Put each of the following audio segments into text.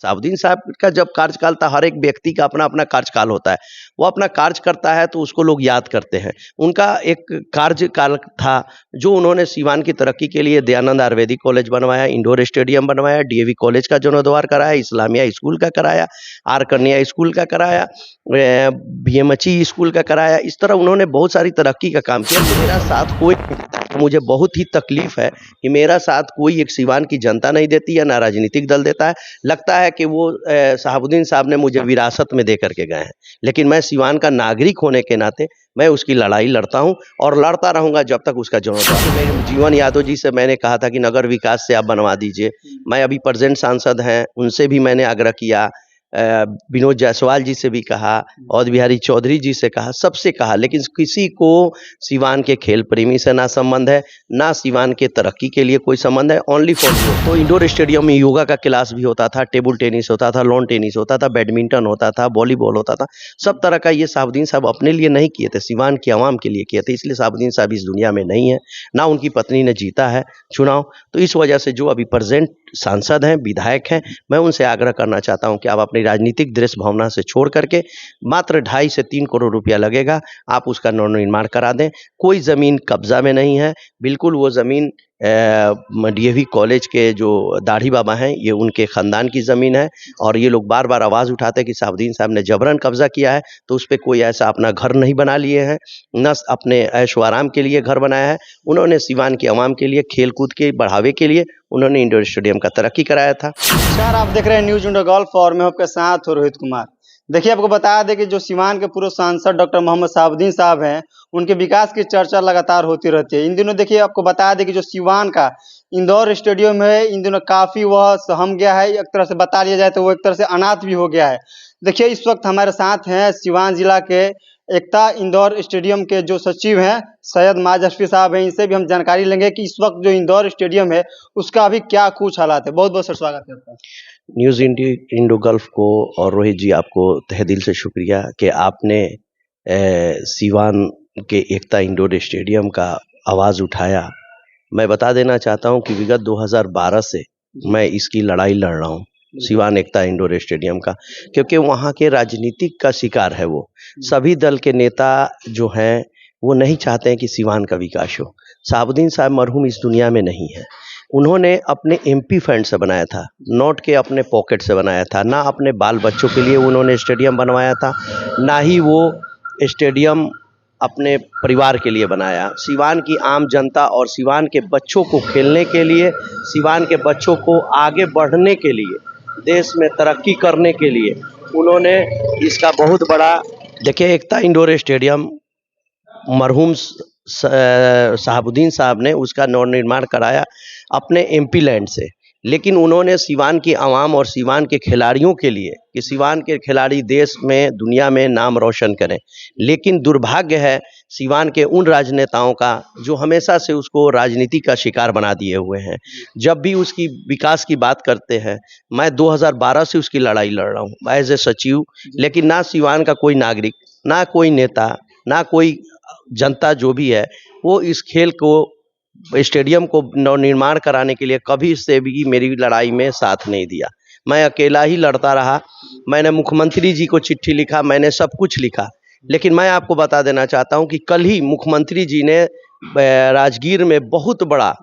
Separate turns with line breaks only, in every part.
शहाबुद्दीन साहब का जब कार्यकाल था, हर एक व्यक्ति का अपना अपना कार्यकाल होता है, वो अपना कार्य करता है तो उसको लोग याद करते हैं। उनका एक कार्यकाल था जो उन्होंने सीवान की तरक्की के लिए दयानंद आयुर्वेदिक कॉलेज बनवाया, इंडोर स्टेडियम बनवाया, डीएवी कॉलेज का जीर्णोद्धार कराया, इस्लामिया स्कूल का कराया, आर कन्या स्कूल का कराया, बीएमएचई स्कूल का कराया। इस तरह उन्होंने बहुत सारी तरक्की का काम किया। मेरा साथ कोई, मुझे बहुत ही तकलीफ है कि मेरा साथ कोई एक सीवान की जनता नहीं देती या ना राजनीतिक दल देता है। लगता है कि वो शहाबुद्दीन साहब ने मुझे विरासत में दे करके गए हैं, लेकिन मैं सीवान का नागरिक होने के नाते मैं उसकी लड़ाई लड़ता हूं और लड़ता रहूंगा जब तक उसका जीर्णोद्धार। मेरे जीवन यादव जी से मैंने कहा था कि नगर विकास से आप बनवा दीजिए। मैं अभी प्रेजेंट सांसद हैं, उनसे भी मैंने आग्रह किया, विनोद जायसवाल जी से भी कहा, अवध बिहारी चौधरी जी से कहा, सबसे कहा, लेकिन किसी को सीवान के खेल प्रेमी से ना संबंध है, ना सीवान के तरक्की के लिए कोई संबंध है। ओनली फॉर तो इंडोर स्टेडियम में योगा का क्लास भी होता था, टेबल टेनिस होता था, लॉन टेनिस होता था, बैडमिंटन होता था, वॉलीबॉल होता था, सब तरह का। ये शहाबुद्दीन साहब अपने लिए नहीं किए थे, सीवान की आवाम के लिए किए थे। इसलिए शहाबुद्दीन साहब इस दुनिया में नहीं है, ना उनकी पत्नी ने जीता है चुनाव। तो इस वजह से जो अभी प्रेजेंट सांसद हैं, विधायक हैं, मैं उनसे आग्रह करना चाहता हूं कि आप अपनी राजनीतिक दृश्य भावना से छोड़ करके, मात्र 2.5 से 3 करोड़ रुपया लगेगा, आप उसका नवनिर्माण करा दें। कोई ज़मीन कब्जा में नहीं है, बिल्कुल वो ज़मीन डीएवी कॉलेज के जो दाढ़ी बाबा हैं, ये उनके ख़ानदान की ज़मीन है। और ये लोग बार बार आवाज़ उठाते हैं कि शहाबुद्दीन साहब ने जबरन कब्जा किया है, तो उस पर कोई ऐसा अपना घर नहीं बना लिए हैं, न अपने ऐशो आराम के लिए घर बनाया है। उन्होंने सीवान की आवाम के लिए, खेल कूद के बढ़ावे के लिए उन्होंने इंडोर स्टेडियम का तरक्की कराया था।
सर, आप देख रहे हैं न्यूज इंडिया गोल्फ और मैं आपके साथ हूं रोहित कुमार। देखिए, आपको बता दें कि जो सीवान के पूर्व सांसद डॉक्टर मोहम्मद शहाबुद्दीन साहब हैं, उनके विकास की चर्चा लगातार होती रहती है। इन दिनों देखिए, आपको बता दें कि जो सीवान का इंदौर स्टेडियम है, इन दिनों काफ़ी वह सहम गया है। एक तरह से बता लिया जाए तो वो एक तरह से अनाथ भी हो गया है। देखिए, इस वक्त हमारे साथ हैं सीवान जिला के एकता इंदौर स्टेडियम के जो सचिव हैं सैयद माज हशफी साहब हैं। इनसे भी हम जानकारी लेंगे कि इस वक्त जो इंदौर स्टेडियम है उसका अभी क्या कुछ हालात है। बहुत बहुत सर स्वागत है आपका।
न्यूज़ इंडो गल्फ को और रोहित जी, आपको तहे दिल से शुक्रिया कि आपने सीवान के एकता इंडोर स्टेडियम का आवाज़ उठाया। मैं बता देना चाहता हूं कि विगत 2012 से मैं इसकी लड़ाई लड़ रहा हूं, सीवान एकता इंडोर स्टेडियम का, क्योंकि वहां के राजनीतिक का शिकार है वो। सभी दल के नेता जो हैं वो नहीं चाहते हैं कि सीवान का विकास हो। शहाबुद्दीन साहब मरहूम इस दुनिया में नहीं है। उन्होंने अपने एमपी फंड से बनाया था, नोट के अपने पॉकेट से बनाया था, ना अपने बाल बच्चों के लिए उन्होंने स्टेडियम बनवाया था, ना ही वो स्टेडियम अपने परिवार के लिए बनाया। सीवान की आम जनता और सीवान के बच्चों को खेलने के लिए, सीवान के बच्चों को आगे बढ़ने के लिए, देश में तरक्की करने के लिए उन्होंने इसका बहुत बड़ा, देखिए, एकता इंडोर स्टेडियम मरहूम शहाबुद्दीन साहब ने उसका नवनिर्माण कराया अपने एमपी लैंड से, लेकिन उन्होंने सीवान की आवाम और सीवान के खिलाड़ियों के लिए कि सीवान के खिलाड़ी देश में, दुनिया में नाम रोशन करें। लेकिन दुर्भाग्य है सीवान के उन राजनेताओं का जो हमेशा से उसको राजनीति का शिकार बना दिए हुए हैं। जब भी उसकी विकास की बात करते हैं, मैं 2012 से उसकी लड़ाई लड़ रहा हूँ एज ए सचिव, लेकिन ना सीवान का कोई नागरिक, ना कोई नेता, ना कोई जनता जो भी है, वो इस खेल को, स्टेडियम को नवनिर्माण कराने के लिए कभी से भी मेरी लड़ाई में साथ नहीं दिया। मैं अकेला ही लड़ता रहा। मैंने मुख्यमंत्री जी को चिट्ठी लिखा, मैंने सब कुछ लिखा, लेकिन मैं आपको बता देना चाहता हूं कि कल ही मुख्यमंत्री जी ने राजगीर में बहुत बड़ा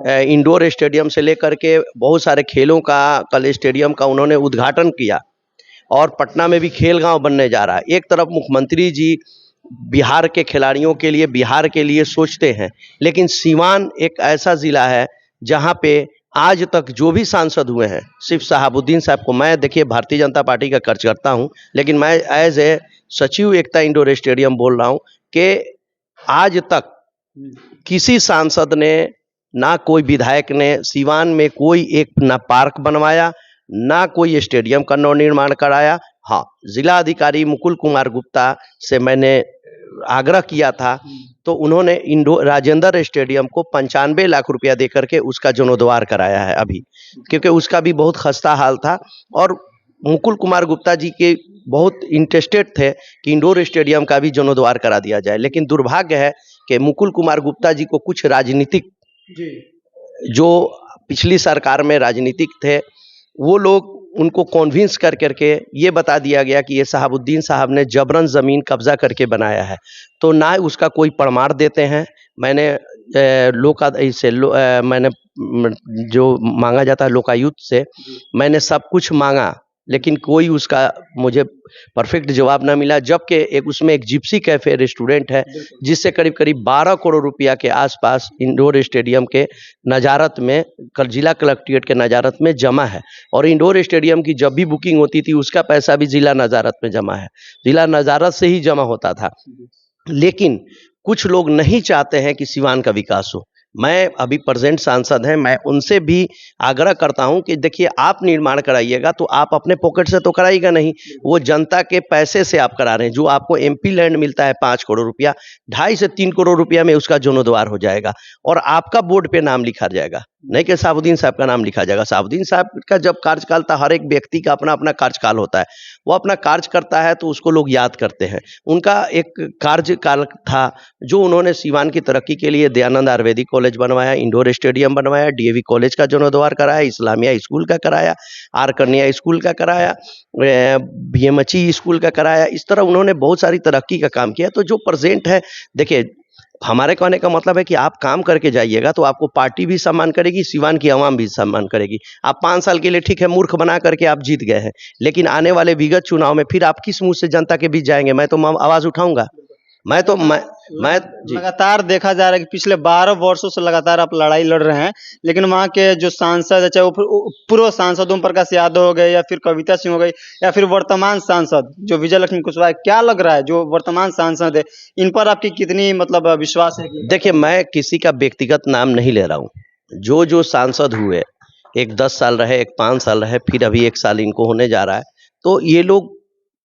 इंडोर स्टेडियम से लेकर के बहुत सारे खेलों का, कल स्टेडियम का उन्होंने उद्घाटन किया। और पटना में भी खेल गांव बनने जा रहा है। एक तरफ मुख्यमंत्री जी बिहार के खिलाड़ियों के लिए, बिहार के लिए सोचते हैं, लेकिन सीवान एक ऐसा ज़िला है जहां पे आज तक जो भी सांसद हुए हैं, सिर्फ शहाबुद्दीन साहब को, मैं देखिए भारतीय जनता पार्टी का कार्यकर्ता हूं, लेकिन मैं एज ए सचिव एकता इंडोर स्टेडियम बोल रहा हूं कि आज तक किसी सांसद ने, ना कोई विधायक ने सीवान में कोई एक ना पार्क बनवाया, ना कोई स्टेडियम का नवनिर्माण कराया। हाँ, जिला अधिकारी मुकुल कुमार गुप्ता से मैंने आग्रह किया था, तो उन्होंने राजेंद्र स्टेडियम को 95 लाख रुपया दे करके उसका जीर्णोद्धार कराया है अभी, क्योंकि उसका भी बहुत खस्ता हाल था। और मुकुल कुमार गुप्ता जी के बहुत इंटरेस्टेड थे कि इंडोर स्टेडियम का भी जीर्णोद्धार करा दिया जाए, लेकिन दुर्भाग्य है कि मुकुल कुमार गुप्ता जी को कुछ राजनीतिक, जो पिछली सरकार में राजनीतिक थे, वो लोग उनको कन्विंस कर करके ये बता दिया गया कि ये शहाबुद्दीन साहब ने जबरन ज़मीन कब्जा करके बनाया है, तो ना उसका कोई प्रमाण देते हैं। मैंने मैंने जो मांगा जाता है लोकायुक्त से, मैंने सब कुछ मांगा, लेकिन कोई उसका मुझे परफेक्ट जवाब ना मिला। जबकि एक उसमें एक जिप्सी कैफ़े रेस्टोरेंट है, जिससे करीब करीब 12 करोड़ रुपया के आसपास इंडोर स्टेडियम के नज़ारत में, जिला कलेक्ट्रेट के नज़ारत में जमा है। और इंडोर स्टेडियम की जब भी बुकिंग होती थी उसका पैसा भी जिला नज़ारत में जमा है, जिला नज़ारत से ही जमा होता था। लेकिन कुछ लोग नहीं चाहते हैं कि सिवान का विकास हो। मैं अभी प्रेजेंट सांसद हैं, मैं उनसे भी आग्रह करता हूं कि देखिए, आप निर्माण कराइएगा तो आप अपने पॉकेट से तो कराइएगा नहीं, वो जनता के पैसे से आप करा रहे हैं। जो आपको एमपी लैंड मिलता है 5 करोड़ रुपया, 2.5 से 3 करोड़ रुपया में उसका जीर्णोद्वार हो जाएगा और आपका बोर्ड पे नाम लिखा जाएगा, नहीं कि शहाबुद्दीन साहब का नाम लिखा जाएगा। शहाबुद्दीन साहब का जब कार्यकाल था, हर एक व्यक्ति का अपना अपना कार्यकाल होता है, वो अपना कार्य करता है तो उसको लोग याद करते हैं। उनका एक कार्यकाल था जो उन्होंने सिवान की तरक्की के लिए दयानंद आयुर्वेदिक कॉलेज बनवाया, इंडोर स्टेडियम बनवाया, डीएवी कॉलेज का जीर्णोद्वार कराया, इस्लामिया स्कूल का कराया, आर कन्या स्कूल का कराया, बीएमएचई स्कूल का कराया। इस तरह उन्होंने बहुत सारी तरक्की का काम किया। तो जो प्रेजेंट है, देखिए, हमारे कहने का मतलब है कि आप काम करके जाइएगा तो आपको पार्टी भी सम्मान करेगी, सिवान की आवाम भी सम्मान करेगी। आप 5 साल के लिए ठीक है मूर्ख बना करके आप जीत गए हैं, लेकिन आने वाले विगत चुनाव में फिर आप किस मुंह से जनता के बीच जाएंगे? मैं तो आवाज उठाऊंगा। मैं जी।
लगातार देखा जा रहा है कि पिछले 12 वर्षों से लगातार आप लड़ाई लड़ रहे हैं, लेकिन वहाँ के जो सांसद है, चाहे वो पूर्व सांसद ओम प्रकाश यादव हो गए या फिर कविता सिंह हो गई या फिर वर्तमान सांसद जो विजय लक्ष्मी कुशवाहा, क्या लग रहा है जो वर्तमान सांसद है, इन पर आपकी कितनी मतलब विश्वास है?
देखिए, मैं किसी का व्यक्तिगत नाम नहीं ले रहा हूँ। जो जो सांसद हुए, एक 10 साल रहे, एक 5 साल रहे, फिर अभी 1 साल इनको होने जा रहा है, तो ये लोग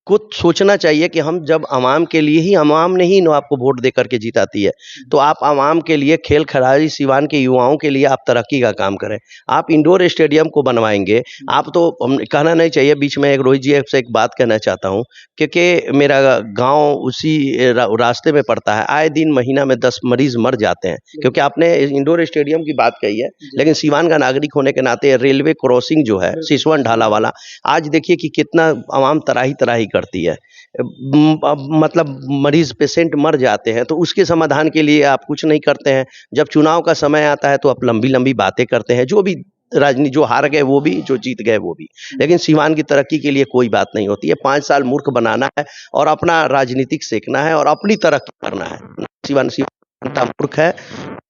को सोचना चाहिए कि हम जब आवाम के लिए ही, आवाम ने ही आपको वोट दे करके जिताती है, तो आप आवाम के लिए, खेल खिलाड़ी सिवान के युवाओं के लिए आप तरक्की का काम करें। आप इंडोर स्टेडियम को बनवाएंगे, आप तो कहना नहीं चाहिए। बीच में एक रोहित जी से एक बात कहना चाहता हूँ, क्योंकि मेरा गांव उसी रास्ते में पड़ता है। आए दिन महीना में 10 मरीज मर जाते हैं, क्योंकि आपने इंडोर स्टेडियम की बात कही है, लेकिन सिवान का नागरिक होने के नाते रेलवे क्रॉसिंग जो है सिसवन ढाला वाला, आज देखिए कि कितना आवाम तराही तराही करती है, मतलब मरीज पेशेंट मर जाते हैं, तो उसके समाधान के लिए आप कुछ नहीं करते हैं। जब चुनाव का समय आता है तो आप लंबी लंबी बातें करते हैं, जो भी राजनीति, जो हार गए वो भी, जो जीत गए वो भी, लेकिन सिवान की तरक्की के लिए कोई बात नहीं होती है। 5 साल मूर्ख बनाना है और अपना राजनीतिक सेकना है और अपनी तरक्की करना है। सिवान जनता मूर्ख है।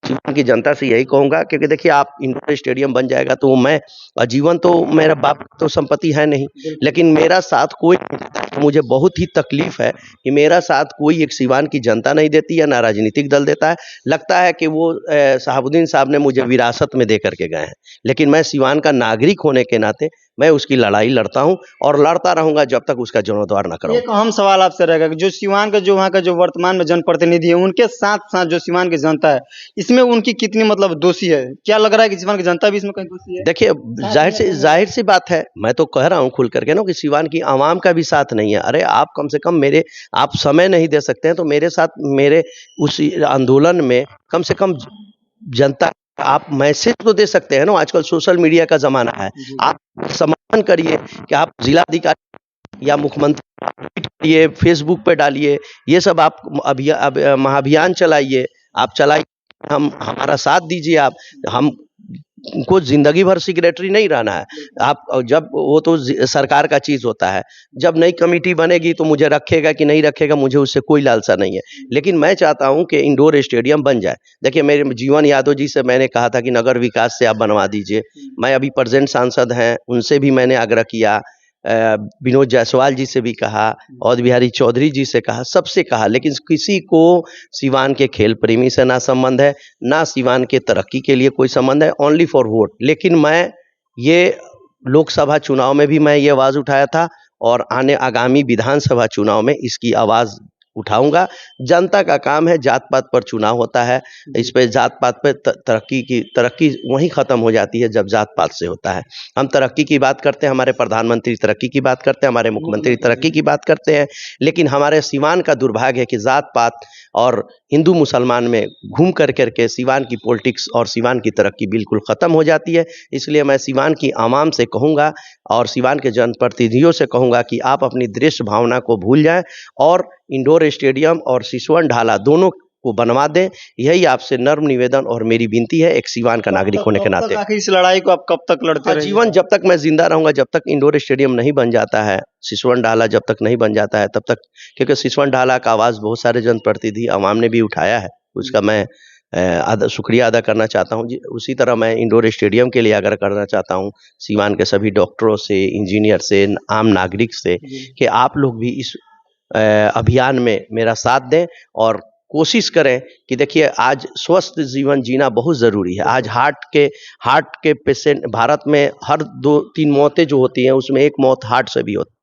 सिवान की जनता से यही कहूंगा, क्योंकि देखिए, आप इंडोर स्टेडियम बन जाएगा तो मैं आजीवन, तो मेरा बाप तो संपत्ति है नहीं, लेकिन मेरा साथ कोई, मुझे बहुत ही तकलीफ है कि मेरा साथ कोई एक सिवान की जनता नहीं देती है, ना राजनीतिक दल देता है। लगता है कि वो शहाबुद्दीन साहब ने मुझे विरासत में दे करके गए हैं, लेकिन मैं सिवान का नागरिक होने के नाते मैं उसकी लड़ाई लड़ता हूं और लड़ता रहूंगा जब तक उसका जीर्णोद्वार न करूं।
एक अहम सवाल आपसे रहेगा कि जो सिवान का, जो वहाँ का जो वर्तमान में जनप्रतिनिधि है, उनके साथ साथ जो सिवान की जनता है, इसमें उनकी कितनी मतलब दोषी है? क्या लग रहा है कि सिवान की जनता भी इसमें कहीं दोषी है?
देखिए, जाहिर सी बात है, मैं तो कह रहा हूं खुल करके ना कि सिवान की आवाम का भी साथ नहीं है। अरे, आप कम से कम आप समय नहीं दे सकते हैं तो मेरे साथ, मेरे उस आंदोलन में कम से कम जनता, आप मैसेज तो दे सकते हैं ना। आजकल सोशल मीडिया का जमाना है, आप समर्थन करिए कि आप जिलाधिकारी या मुख्यमंत्री ये फेसबुक पे डालिए, ये सब आप महाअभियान चलाइए, आप चलाइए, हमारा साथ दीजिए। आप हम को जिंदगी भर सेक्रेटरी नहीं रहना है। आप जब, वो तो सरकार का चीज होता है, जब नई कमेटी बनेगी तो मुझे रखेगा कि नहीं रखेगा, मुझे उससे कोई लालसा नहीं है, लेकिन मैं चाहता हूं कि इंडोर स्टेडियम बन जाए। देखिए, मेरे जीवन यादव जी से मैंने कहा था कि नगर विकास से आप बनवा दीजिए। मैं अभी प्रेजेंट सांसद हैं, उनसे भी मैंने आग्रह किया, विनोद जायसवाल जी से भी कहा, और बिहारी चौधरी जी से कहा, सबसे कहा, लेकिन किसी को सिवान के खेल प्रेमी से ना संबंध है, ना सिवान के तरक्की के लिए कोई संबंध है, ओनली फॉर वोट। लेकिन मैं ये लोकसभा चुनाव में भी मैं ये आवाज़ उठाया था और आगामी विधानसभा चुनाव में इसकी आवाज़ उठाऊंगा। जनता का काम है, जात पात पर चुनाव होता है, इस पे जात पात पे तरक्की वहीं ख़त्म हो जाती है जब जात पात से होता है। हम तरक्की की बात करते हैं, हमारे प्रधानमंत्री तरक्की की बात करते हैं, हमारे मुख्यमंत्री तरक्की की बात करते हैं, लेकिन हमारे सिवान का दुर्भाग्य है कि जात पात और हिंदू मुसलमान में घूम कर करके सिवान की पॉलिटिक्स और सिवान की तरक्की बिल्कुल ख़त्म हो जाती है। इसलिए मैं सिवान की आवाम से कहूँगा और सिवान के जनप्रतिनिधियों से कहूँगा कि आप अपनी देश भावना को भूल जाएं और इंडोर स्टेडियम और सिसवन ढाला दोनों को बनवा दें। यही आपसे नर्म निवेदन और मेरी विनती है एक सिवान का नागरिक होने के नाते।
आखिर इस लड़ाई को आप कब तक लड़ते रहिए?
जीवन जब तक मैं जिंदा रहूंगा, जब तक इंडोर स्टेडियम नहीं बन जाता है, सिसवन ढाला जब तक नहीं बन जाता है तब तक, क्योंकि सिसवन ढाला का आवाज़ बहुत सारे जनप्रतिनिधि आवाम ने भी उठाया है, उसका मैं शुक्रिया अदा करना चाहता हूँ। उसी तरह मैं इंडोर स्टेडियम के लिए आग्रह करना चाहता हूँ सिवान के सभी डॉक्टरों से, इंजीनियर से, आम नागरिक से कि आप लोग भी इस अभियान में मेरा साथ दें और कोशिश करें कि देखिए आज स्वस्थ जीवन जीना बहुत ज़रूरी है। आज हार्ट के पेशेंट भारत में हर 2-3 मौतें जो होती हैं उसमें एक मौत हार्ट से भी होती है।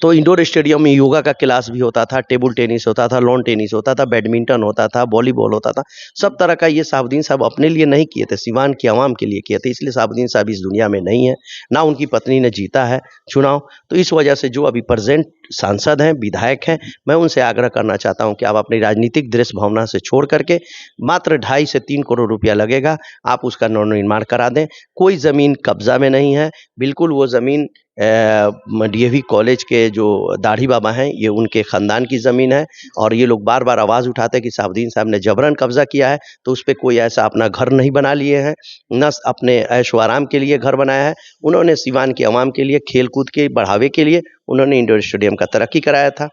तो इंडोर स्टेडियम में योगा का क्लास भी होता था, टेबल टेनिस होता था, लॉन टेनिस होता था, बैडमिंटन होता था, वॉलीबॉल होता था, सब तरह का। ये साहबुद्दीन साहब अपने लिए नहीं किए थे, सिवान की आवाम के लिए किए थे। इसलिए साहबुद्दीन साहब इस दुनिया में नहीं है, ना उनकी पत्नी ने जीता है चुनाव। तो इस वजह से जो अभी प्रेजेंट सांसद हैं, विधायक हैं, मैं उनसे आग्रह करना चाहता हूं कि आप अपनी राजनीतिक दृश्य भावना से छोड़ करके मात्र 2.5 से 3 करोड़ रुपया लगेगा, आप उसका नवनिर्माण करा दें। कोई ज़मीन कब्जा में नहीं है, बिल्कुल वो ज़मीन डीएवी कॉलेज के जो दाढ़ी बाबा हैं ये उनके ख़ानदान की ज़मीन है और ये लोग बार बार आवाज़ उठाते हैं कि साहबुद्दीन साहब ने जबरन कब्जा किया है। तो उस पर कोई ऐसा अपना घर नहीं बना लिए हैं, न अपने ऐश व आराम के लिए घर बनाया है। उन्होंने सिवान की आवाम के लिए, खेल कूद के बढ़ावे के लिए उन्होंने इंडोर स्टेडियम का तरक्की कराया था।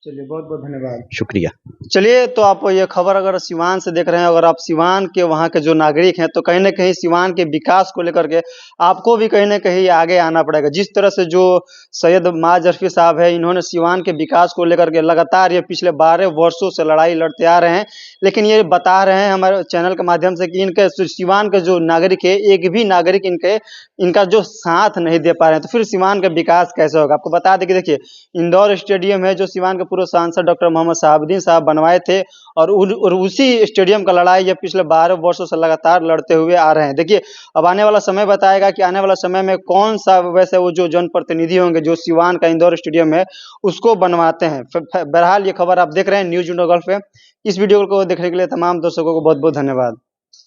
चलिए, बहुत बहुत धन्यवाद,
शुक्रिया।
चलिए, तो आप ये खबर अगर सिवान से देख रहे हैं, अगर आप सिवान के वहाँ के जो नागरिक हैं, तो कहीं ना कहीं सिवान के विकास को लेकर के आपको भी कहीं ना कहीं आगे आना पड़ेगा। जिस तरह से जो सैयद माज जरफी साहब है, इन्होंने सिवान के विकास को लेकर के लगातार ये पिछले 12 वर्षों से लड़ाई लड़ते आ रहे हैं, लेकिन ये बता रहे हैं हमारे चैनल के माध्यम से कि इनके सिवान के जो नागरिक है, एक भी नागरिक इनका जो साथ नहीं दे पा रहे हैं, तो फिर सिवान का विकास कैसे होगा? आपको बता दें कि देखिए, इंदौर स्टेडियम है जो सिवान के पूर्व सांसद डॉक्टर मोहम्मद शहाबुद्दीन साहब बनवाए थे और उसी स्टेडियम का लड़ाई ये पिछले 12 वर्षों से लगातार लड़ते हुए आ रहे हैं। देखिए, अब आने वाला समय बताएगा कि आने वाला समय में कौन सा वैसे वो जो जनप्रतिनिधि होंगे जो सिवान का इंदौर स्टेडियम है उसको बनवाते हैं। बहरहाल ये खबर आप देख रहे हैं न्यूज़ इंडो गल्फ पे। इस वीडियो को देखने के लिए तमाम दर्शकों को बहुत बहुत धन्यवाद।